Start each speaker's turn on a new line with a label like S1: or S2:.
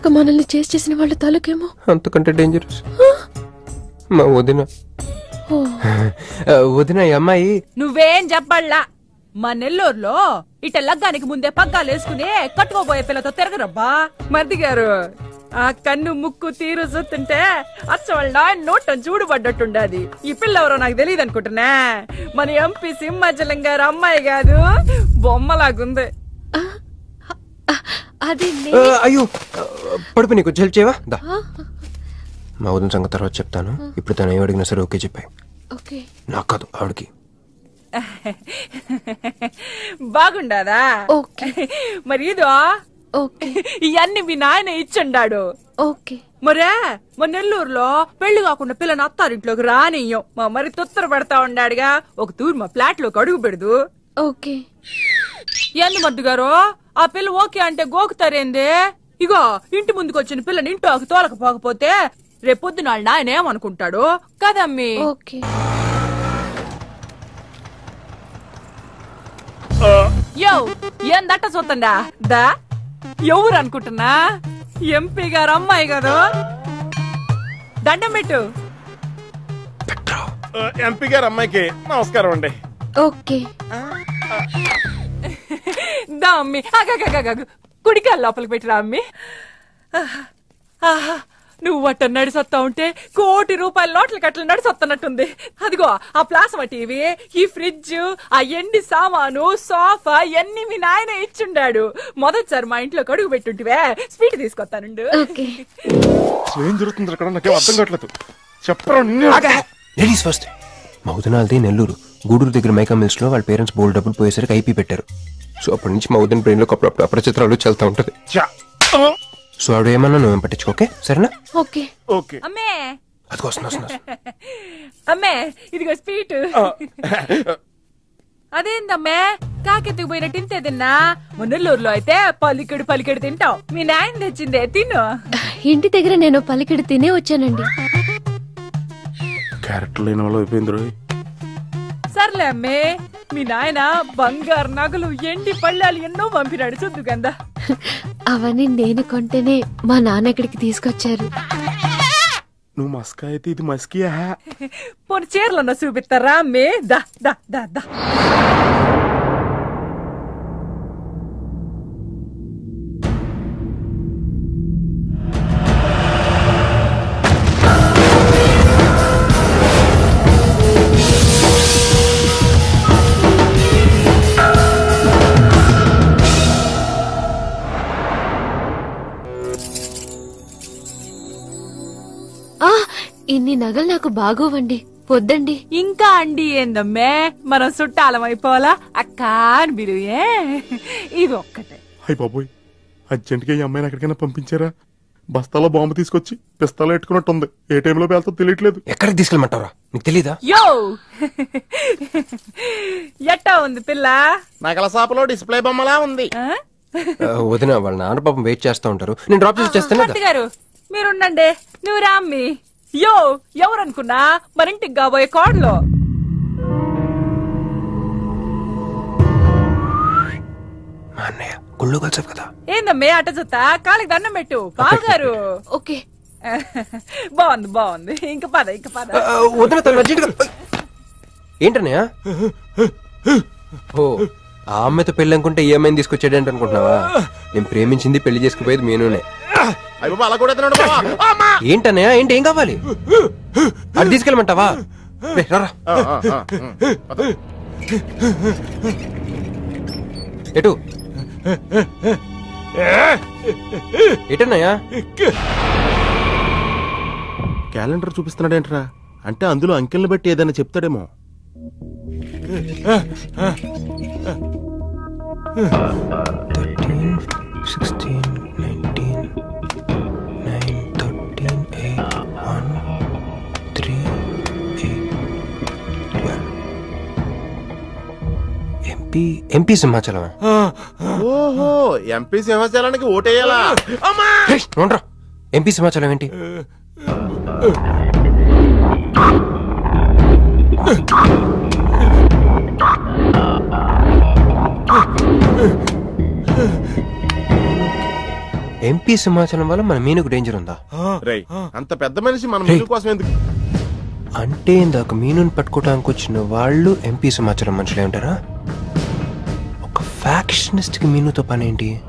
S1: ఇందాక మనల్ని చేసిన వాళ్ళ తాలూకేమో
S2: అంతకంటే డేంజరస్. మా వదిన వదిన ఈ అమ్మాయి.
S3: నువ్వేం చెప్పాలా? మా నెల్లూరులో ఇట లగ్గానికి ముందే పగ్గాలు వేసుకుని కట్టుకోబోయే పిల్లతో తిరగరబ్బా. మర్ది గారు ఆ కన్ను ముక్కు తీరు చూస్తుంటే అచ్చవాళ్ళ నోట చూడుబడ్డట్టుండది. ఈ పిల్ల ఎవరో నాకు తెలియదు అనుకుంటున్నా. మన ఎంపీ సింహాచలం గారు అమ్మాయి కాదు, బొమ్మలాగుంది.
S2: అయ్యో పడుపు, నీకు హెల్ప్ చేయవా? మా వదిన సంగతి తర్వాత చెప్తాను. ఇప్పుడు తను ఏం అడిగినా సరే ఓకే చెప్పాయి. నాకు కాదు, ఆవిడకి.
S3: బాగుండదా? మరి ఇదో ఇవన్నీ మీ నాయన ఇచ్చుండాడు. మరే మా నెల్లూరులో పెళ్లి కాకుండా పిల్లని అత్తారింట్లోకి రానియ్యం. మా మరి తొత్తర పెడతా ఉండాడుగా. ఒక తూరు మా ఫ్లాట్ లోకి అడుగు పెడదు. ఎందు మద్దు గారు ఆ పిల్ల ఓకే అంటే గోకుతారేంది? ఇగో ఇంటి ముందుకు వచ్చిన పిల్లని ఇంట్లోకి తోలకపోకపోతే రేపొద్దున నాయన ఏమనుకుంటాడు కదమ్మీ? యో ఏం దట్ట చూతండా దా? ఎవరు అనుకుంటున్నా? ఎంపీ గారు అమ్మాయి కదా. దండం పెట్టు.
S4: ఎంపీ గారు అమ్మాయికి నమస్కారం అండి.
S3: దా అమ్మి, కుడికాయలు లోపలికి పెట్టిరా అమ్మి. నువ్వు అట్ట నడిసొత్తా ఉంటే ₹1 కోటి నోట్ల కట్టలు నడిసొత్తనట్టుంది. అదిగో ఆ ప్లాస్మా టీవీ, ఈ ఫ్రిడ్జ్, ఆ ఎండి సామాను, సోఫా ఎన్ని మీ నాయన ఇచ్చుండాడు. మొదటిసారి మా ఇంట్లో కడుగు పెట్టుంటివే, స్వీట్ తీసుకొస్తానుండు.
S4: ఏం జరుగుతుంది అక్కడ నాకేం అర్థం కావట్లేదు. చెప్పరా?
S2: Ladies first. మా వదినాలది నెల్లూరు. గూడూరు దగ్గర మైకా మిల్స్ లో వాళ్ళ పేరెంట్స్ బోల్డ్ డబ్బులు పోయేసరికి ఐపీ పెట్టారు. సో అప్పటి నుంచి మా వదిన బ్రెయిన్ లో అప్పుడప్పుడు అపరిచిత్రాలు చల్తా ఉంటది. సో ఆవిడ ఏమన్నా నువ్వేం పట్టించుకోకే, సరేనా?
S3: అమ్మే
S2: అది వస్తున్నా.
S3: అమ్మే ఇదిగో స్వీట్. అదేందమ్మే కాకెత్తుకు పోయినట్టు ఇంతే తిన్నా? మున్నెల్లూరులో అయితే పలికెడు తింటావు. మీ నాయన తెచ్చిందే తిను.
S1: ఇంటి దగ్గర నేను పలికెడు తినే వచ్చానండి.
S4: క్యారెక్టర్ లేని వాళ్ళు అయిపోయింది.
S3: సర్లే అమ్మే, మీ నాయన బంగారు నగలు, ఎండి పళ్ళాలు ఎన్నో పంపినాడు చూద్దు గందా.
S1: అవన్నీ నేను కొంటేనే మా నాన్న ఇక్కడికి తీసుకొచ్చారు.
S4: నువ్వు మస్కా అయితే ఇది మస్కియా?
S3: పోనీ చీరలన్నా చూపిస్తారా అమ్మే? దా దా దా దా.
S1: ఇన్ని నగలు నాకు బాగోవండి, పొద్దండి.
S3: ఇంకా అండి ఏందమ్మే, మనం చుట్టాలం అయిపోవాలా? అక్క అని బిలువే. ఇది ఒక్కటే.
S4: అయ్య బాబోయ్, అర్జెంట్గా ఈ అమ్మాయిని ఎక్కడికైనా పంపించారా? బస్తాలో బాంబు తీసుకొచ్చి పిస్తాలో ఎట్టుకున్నట్టుంది. ఏ టైంలో వెళ్తా తెలియట్లేదు.
S2: ఎక్కడికి తీసుకెళ్ళమంటారా? నీకు తెలీదా?
S3: యో ఎట్టా ఉంది పిల్ల?
S4: నగల షాపులో డిస్ప్లే బొమ్మలా ఉంది.
S2: వదిన వాళ్ళ నాన్న పాపం వెయిట్ చేస్తా ఉంటారు. నేను డ్రాప్ చేసి చేస్తాను
S3: గారు. మీరుండండి, నువ్వు రామ్మి. యో ఎవరనుకున్నా మరింటికి కాబోయే కోడలో.
S2: మా అన్నయ్య గుళ్ళు కలిసావు కదా.
S3: ఏందమ్మే అట్ట చూస్తా? కాళ్ళకి దండం పెట్టు బావగారు. బాగుంది. ఇంక పద.
S2: వదిన తను అర్జెంట్గా. ఏంటన్నయ్య? ఓ ఆ అమ్మాయితో పెళ్లి అనుకుంటే ఈ అమ్మాయిని తీసుకొచ్చాడంట అనుకుంటున్నావా? నేను ప్రేమించింది పెళ్లి చేసుకుపోయేది మీనునే. ఏంటన్నయ్య? ఏంటి? ఏం కావాలి? అది తీసుకెళ్ళమంటావా? ఎటు ఎటన్నయ్యా?
S4: క్యాలెండర్ చూపిస్తున్నాడేంట్రా? అంటే అందులో అంకెల్ని బట్టి ఏదైనా చెప్తాడేమో.
S2: 13, 16, 19, 9, 13, 8, 1, 3, 8, 12. ఎంపీ సింహాచలం.
S4: ఓహో, ఎంపీ సింహాచలానికి ఓటేయాలా?
S2: ఎంపీ సింహాచలం ఏంటి? ఎంపీ సింహాచలం వల్ల మన మీనుకు డేంజర్ ఉందా?
S4: రేయ్ అంత పెద్ద మనిషి మన మీను కోసం ఎందుకు?
S2: అంటే ఇందాక మీనుని పట్టుకోవడానికి వచ్చిన వాళ్ళు ఎంపీ సింహాచలం మనుషులే ఉంటారా? ఒక ఫ్యాక్షనిస్ట్ కి మీనుతో పనేంటి?